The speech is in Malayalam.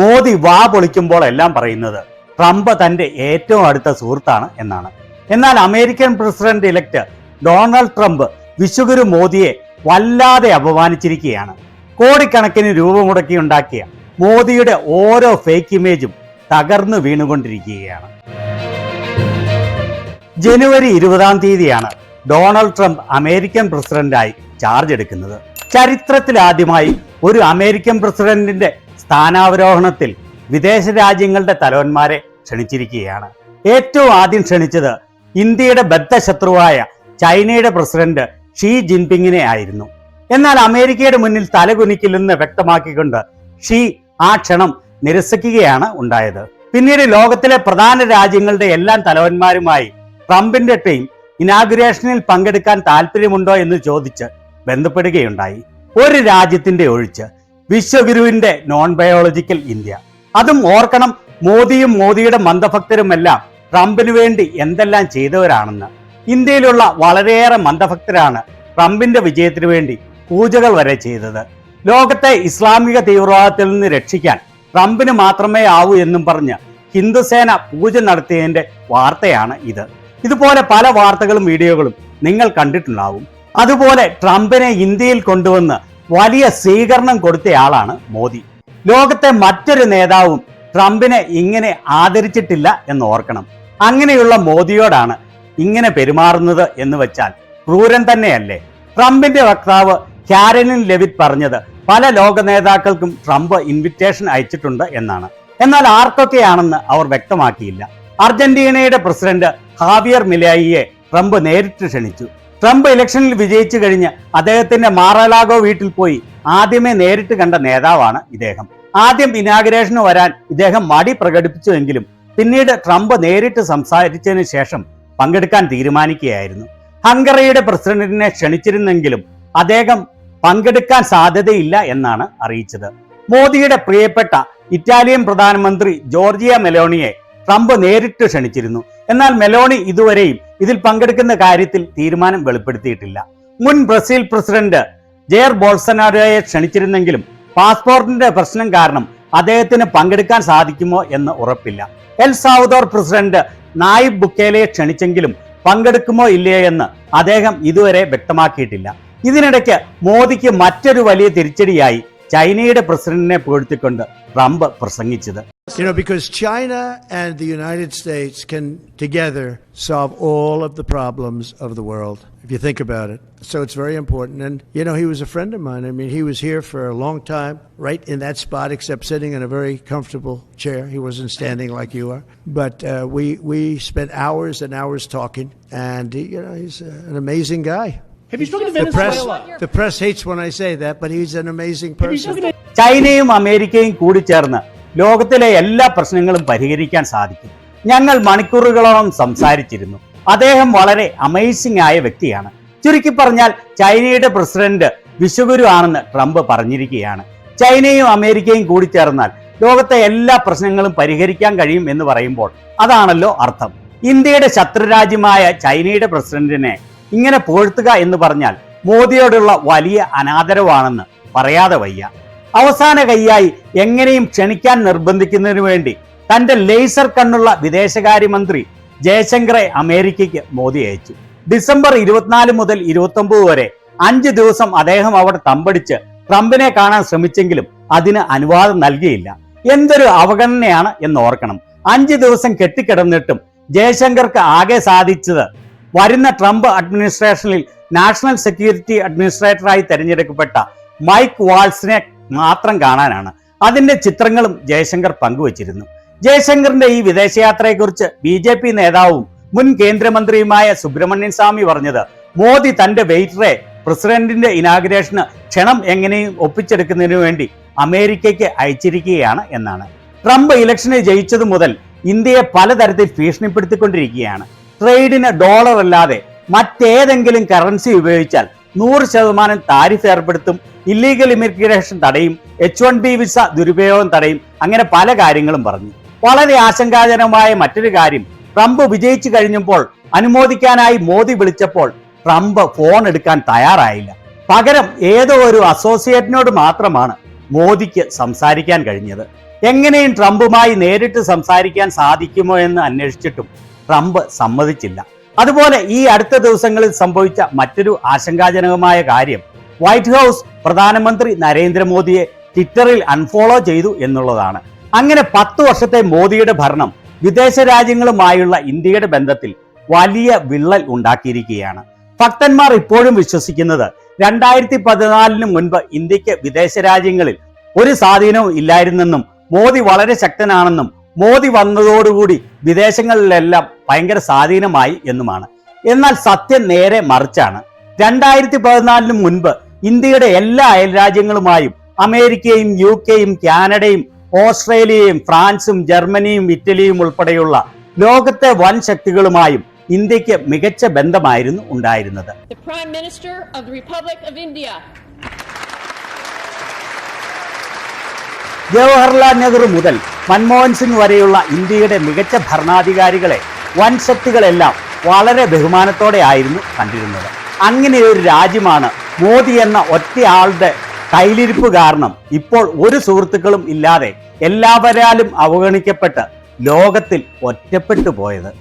മോദി വാ പൊളിക്കുമ്പോൾ എല്ലാം പറയുന്നത് ട്രംപ് തന്റെ ഏറ്റവും അടുത്ത സുഹൃത്താണ് എന്നാണ്. എന്നാൽ American president elect Donald Trump വിശ്വഗുരു മോദിയെ വല്ലാതെ അപമാനിച്ചിരിക്കുകയാണ്. കോടിക്കണക്കിന് രൂപ മുടക്കി ഉണ്ടാക്കിയ മോദിയുടെ ഓരോ ഫേക്ക് ഇമേജും തകർന്നു വീണുകൊണ്ടിരിക്കുകയാണ്. ജനുവരി 20-ാം തീയതിയാണ് ഡൊണാൾഡ് ട്രംപ് അമേരിക്കൻ പ്രസിഡന്റായി ചാർജ് എടുക്കുന്നത്. ചരിത്രത്തിലാദ്യമായി ഒരു അമേരിക്കൻ പ്രസിഡന്റിന്റെ സ്ഥാനാവരോഹണത്തിൽ വിദേശ രാജ്യങ്ങളുടെ തലവന്മാരെ ക്ഷണിച്ചിരിക്കുകയാണ്. ഏറ്റവും ആദ്യം ക്ഷണിച്ചത് ഇന്ത്യയുടെ ബദ്ധശത്രുവായ ചൈനയുടെ പ്രസിഡന്റ് ഷീ ജിൻപിങ്ങിനെ ആയിരുന്നു. എന്നാൽ അമേരിക്കയുടെ മുന്നിൽ തലകുനിക്കില്ലെന്ന് വ്യക്തമാക്കിക്കൊണ്ട് ഷീ ആ ക്ഷണം നിരസിക്കുകയാണ് ഉണ്ടായത്. പിന്നീട് ലോകത്തിലെ പ്രധാന രാജ്യങ്ങളുടെ എല്ലാ തലവന്മാരുമായി ട്രംപിന്റെ ടീം ഇനാഗുറേഷനിൽ പങ്കെടുക്കാൻ താല്പര്യമുണ്ടോ എന്ന് ചോദിച്ച് ബന്ധപ്പെടുകയുണ്ടായി. ഒരു രാജ്യത്തിന്റെ ഒഴിച്ച് വിശ്വഗുരുവിന്റെ നോൺ ബയോളജിക്കൽ ഇന്ത്യ. അതും ഓർക്കണം, മോദിയും മോദിയുടെ മന്ദഭക്തരുമെല്ലാം ട്രംപിന് വേണ്ടി എന്തെല്ലാം ചെയ്തവരാണെന്ന്. ഇന്ത്യയിലുള്ള വളരെയേറെ മന്ദഭക്തരാണ് ട്രംപിന്റെ വിജയത്തിനു വേണ്ടി പൂജകൾ വരെ ചെയ്തത്. ലോകത്തെ ഇസ്ലാമിക തീവ്രവാദത്തിൽ നിന്ന് രക്ഷിക്കാൻ ട്രംപിന് മാത്രമേ ആവൂ എന്നും പറഞ്ഞ് ഹിന്ദുസേന പൂജ നടത്തിയതിന്റെ വാർത്തയാണ് ഇത്. ഇതുപോലെ പല വാർത്തകളും വീഡിയോകളും നിങ്ങൾ കണ്ടിട്ടുണ്ടാവും. അതുപോലെ ട്രംപിനെ ഇന്ത്യയിൽ കൊണ്ടുവന്ന് വലിയ സ്വീകരണം കൊടുത്തയാളാണ് മോദി. ലോകത്തെ മറ്റൊരു നേതാവും ട്രംപിനെ ഇങ്ങനെ ആദരിച്ചിട്ടില്ല എന്ന് ഓർക്കണം. അങ്ങനെയുള്ള മോദിയോടാണ് ഇങ്ങനെ പെരുമാറുന്നത് എന്ന് വെച്ചാൽ ക്രൂരൻ തന്നെയല്ലേ. ട്രംപിന്റെ വക്താവ് കാരലിൻ ലെവിറ്റ് പറഞ്ഞത് പല ലോക നേതാക്കൾക്കും ട്രംപ് ഇൻവിറ്റേഷൻ അയച്ചിട്ടുണ്ട് എന്നാണ്. എന്നാൽ ആർക്കൊക്കെയാണെന്ന് അവർ വ്യക്തമാക്കിയില്ല. അർജന്റീനയുടെ പ്രസിഡന്റ് ഹാവിയർ മിലായിയെ ട്രംപ് നേരിട്ട് ക്ഷണിച്ചു. ട്രംപ് ഇലക്ഷനിൽ വിജയിച്ചു കഴിഞ്ഞ് അദ്ദേഹത്തിന്റെ മാറലാഗോ വീട്ടിൽ പോയി ആദ്യമേ നേരിട്ട് കണ്ട നേതാവാണ് ഇദ്ദേഹം. ആദ്യം ഇനാഗുറേഷന് വരാൻ ഇദ്ദേഹം മടി പ്രകടിപ്പിച്ചുവെങ്കിലും പിന്നീട് ട്രംപ് നേരിട്ട് സംസാരിച്ചതിന് ശേഷം പങ്കെടുക്കാൻ തീരുമാനിക്കുകയായിരുന്നു. ഹംഗറിയുടെ പ്രസിഡന്റിനെ ക്ഷണിച്ചിരുന്നെങ്കിലും അദ്ദേഹം പങ്കെടുക്കാൻ സാധ്യതയില്ല എന്നാണ് അറിയിച്ചത്. മോദിയുടെ പ്രിയപ്പെട്ട ഇറ്റാലിയൻ പ്രധാനമന്ത്രി ജോർജിയ മെലോണിയെ ട്രംപ് നേരിട്ട് ക്ഷണിച്ചിരുന്നു. എന്നാൽ മെലോണി ഇതുവരെയും ഇതിൽ പങ്കെടുക്കുന്ന കാര്യത്തിൽ തീരുമാനം വെളിപ്പെടുത്തിയിട്ടില്ല. മുൻ ബ്രസീൽ പ്രസിഡന്റ് ജെയർ ബോൾസനാരോയെ ക്ഷണിച്ചിരുന്നെങ്കിലും പാസ്പോർട്ടിന്റെ പ്രശ്നം കാരണം അദ്ദേഹത്തിന് പങ്കെടുക്കാൻ സാധിക്കുമോ എന്ന് ഉറപ്പില്ല. എൽ സാൽവദോർ പ്രസിഡന്റ് നായിബ് ബുക്കേലയെ ക്ഷണിച്ചെങ്കിലും പങ്കെടുക്കുമോ ഇല്ലയോ എന്ന് അദ്ദേഹം ഇതുവരെ വ്യക്തമാക്കിയിട്ടില്ല. ഇതിനിടയ്ക്ക് മോദിക്ക് മറ്റൊരു വലിയ തിരിച്ചടിയായി ചൈനയുടെ പ്രസിഡന്റിനെ പുകഴ്ത്തിക്കൊണ്ട് ട്രംപ് പ്രസംഗിച്ചത്. Because China and the United States can together solve all of the problems of the world, if you think about it. So it's very important. And, he was a friend of mine. I mean, he was here for a long time, right in that spot, except sitting in a very comfortable chair. He wasn't standing like you are. But we spent hours and hours talking. And, he's an amazing guy. Have you spoken to Venezuela? The press hates when I say that, but he's an amazing person. ചൈനയും അമേരിക്കയും കൂടി ചേർന്ന് ലോകത്തിലെ എല്ലാ പ്രശ്നങ്ങളും പരിഹരിക്കാൻ സാധിക്കും. ഞങ്ങൾ മണിക്കൂറുകളോളം സംസാരിച്ചിരുന്നു. അദ്ദേഹം വളരെ അമേസിംഗ് ആയ വ്യക്തിയാണ്. ചുരുക്കി പറഞ്ഞാൽ ചൈനയുടെ പ്രസിഡന്റ് വിശ്വഗുരു ആണെന്ന് ട്രംപ് പറഞ്ഞിരിക്കുകയാണ്. ചൈനയും അമേരിക്കയും കൂടി ചേർന്നാൽ ലോകത്തെ എല്ലാ പ്രശ്നങ്ങളും പരിഹരിക്കാൻ കഴിയും എന്ന് പറയുമ്പോൾ അതാണല്ലോ അർത്ഥം. ഇന്ത്യയുടെ ശത്രുരാജ്യമായ ചൈനയുടെ പ്രസിഡന്റിനെ ഇങ്ങനെ പുകഴ്ത്തുക എന്ന് പറഞ്ഞാൽ മോദിയോടുള്ള വലിയ അനാദരവാണെന്ന് പറയാതെ വയ്യ. അവസാന കൈയായി എങ്ങനെയും ക്ഷണിക്കാൻ നിർബന്ധിക്കുന്നതിന് വേണ്ടി തന്റെ ലേസർ കണ്ണുള്ള വിദേശകാര്യമന്ത്രി ജയശങ്കറെ അമേരിക്കയ്ക്ക് മോദി അയച്ചു. ഡിസംബർ 24 മുതൽ 29 വരെ 5 ദിവസം അദ്ദേഹം അവിടെ തമ്പടിച്ച് ട്രംപിനെ കാണാൻ ശ്രമിച്ചെങ്കിലും അതിന് അനുവാദം നൽകിയില്ല. എന്തൊരു അവഗണനയാണ് എന്ന് ഓർക്കണം. 5 ദിവസം കെട്ടിക്കിടന്നിട്ടും ജയശങ്കർക്ക് ആകെ സാധിച്ചത് വരുന്ന ട്രംപ് അഡ്മിനിസ്ട്രേഷനിൽ നാഷണൽ സെക്യൂരിറ്റി അഡ്മിനിസ്ട്രേറ്ററായി തെരഞ്ഞെടുക്കപ്പെട്ട മൈക്ക് വാൾസിനെ മാത്രം കാണാനാണ്. അതിന്റെ ചിത്രങ്ങളും ജയശങ്കർ പങ്കുവച്ചിരുന്നു. ജയശങ്കറിന്റെ ഈ വിദേശയാത്രയെക്കുറിച്ച് BJP നേതാവും മുൻ കേന്ദ്രമന്ത്രിയുമായ സുബ്രഹ്മണ്യൻ സ്വാമി പറഞ്ഞത് മോദി തന്റെ വെയിറ്ററെ പ്രസിഡന്റിന്റെ ഇനാഗുറേഷന് ക്ഷണം എങ്ങനെയും ഒപ്പിച്ചെടുക്കുന്നതിനു വേണ്ടി അമേരിക്കയ്ക്ക് അയച്ചിരിക്കുകയാണ് എന്നാണ്. ട്രംപ് ഇലക്ഷനിൽ ജയിച്ചതു മുതൽ ഇന്ത്യയെ പലതരത്തിൽ ഭീഷണിപ്പെടുത്തിക്കൊണ്ടിരിക്കുകയാണ്. ട്രേഡിന് ഡോളർ അല്ലാതെ മറ്റേതെങ്കിലും കറൻസി ഉപയോഗിച്ചാൽ 100% താരിഫ് ഏർപ്പെടുത്തും, ഇല്ലീഗൽ ഇമിഗ്രേഷൻ തടയും, H1B വിസ ദുരുപയോഗം തടയും, അങ്ങനെ പല കാര്യങ്ങളും പറഞ്ഞു. വളരെ ആശങ്കാജനകമായ മറ്റൊരു കാര്യം, ട്രംപ് വിജയിച്ചു കഴിഞ്ഞപ്പോൾ അനുമോദിക്കാനായി മോദി വിളിച്ചപ്പോൾ ട്രംപ് ഫോൺ എടുക്കാൻ തയ്യാറായില്ല. പകരം ഏതോ ഒരു അസോസിയേറ്റിനോട് മാത്രമാണ് മോദിക്ക് സംസാരിക്കാൻ കഴിഞ്ഞത്. എങ്ങനെയും ട്രംപുമായി നേരിട്ട് സംസാരിക്കാൻ സാധിക്കുമോ എന്ന് അന്വേഷിച്ചിട്ടും ട്രംപ് സമ്മതിച്ചില്ല. അതുപോലെ ഈ അടുത്ത ദിവസങ്ങളിൽ സംഭവിച്ച മറ്റൊരു ആശങ്കാജനകമായ കാര്യം വൈറ്റ് ഹൗസ് പ്രധാനമന്ത്രി നരേന്ദ്രമോദിയെ ട്വിറ്ററിൽ അൺഫോളോ ചെയ്തു എന്നുള്ളതാണ്. അങ്ങനെ 10 വർഷത്തെ മോദിയുടെ ഭരണം വിദേശ രാജ്യങ്ങളുമായുള്ള ഇന്ത്യയുടെ ബന്ധത്തിൽ വലിയ വിള്ളൽ ഉണ്ടാക്കിയിരിക്കുകയാണ്. ഭക്തന്മാർ ഇപ്പോഴും വിശ്വസിക്കുന്നത് 2014 മുൻപ് ഇന്ത്യക്ക് വിദേശ രാജ്യങ്ങളിൽ ഒരു സ്വാധീനവും ഇല്ലായിരുന്നെന്നും മോദി വളരെ ശക്തനാണെന്നും മോദി വന്നതോടുകൂടി വിദേശങ്ങളിലെല്ലാം ഭയങ്കര സ്വാധീനമായി എന്നുമാണ്. എന്നാൽ സത്യം നേരെ മറിച്ചാണ്. 2014 മുൻപ് ഇന്ത്യയുടെ എല്ലാ അയൽ രാജ്യങ്ങളുമായും അമേരിക്കയും UK-യും കാനഡയും ഓസ്ട്രേലിയയും ഫ്രാൻസും ജർമ്മനിയും ഇറ്റലിയും ഉൾപ്പെടെയുള്ള ലോകത്തെ വൻ ശക്തികളുമായും ഇന്ത്യക്ക് മികച്ച ബന്ധമായിരുന്നു ഉണ്ടായിരുന്നത്. The Prime Minister of the Republic of India. Jawaharlal Nehru മുതൽ മൻമോഹൻ സിംഗ് വരെയുള്ള ഇന്ത്യയുടെ മികച്ച ഭരണാധികാരികളെ വൻ ശക്തികളെല്ലാം വളരെ ബഹുമാനത്തോടെ ആയിരുന്നു കണ്ടിരുന്നത്. അങ്ങനെ ഒരു രാജ്യമാണ് മോദി എന്ന ഒറ്റയാളുടെ കയ്യിലിരിപ്പ് കാരണം ഇപ്പോൾ ഒരു സുഹൃത്തുക്കളും ഇല്ലാതെ എല്ലാവരാലും അവഗണിക്കപ്പെട്ട് ലോകത്തിൽ ഒറ്റപ്പെട്ടു പോയത്.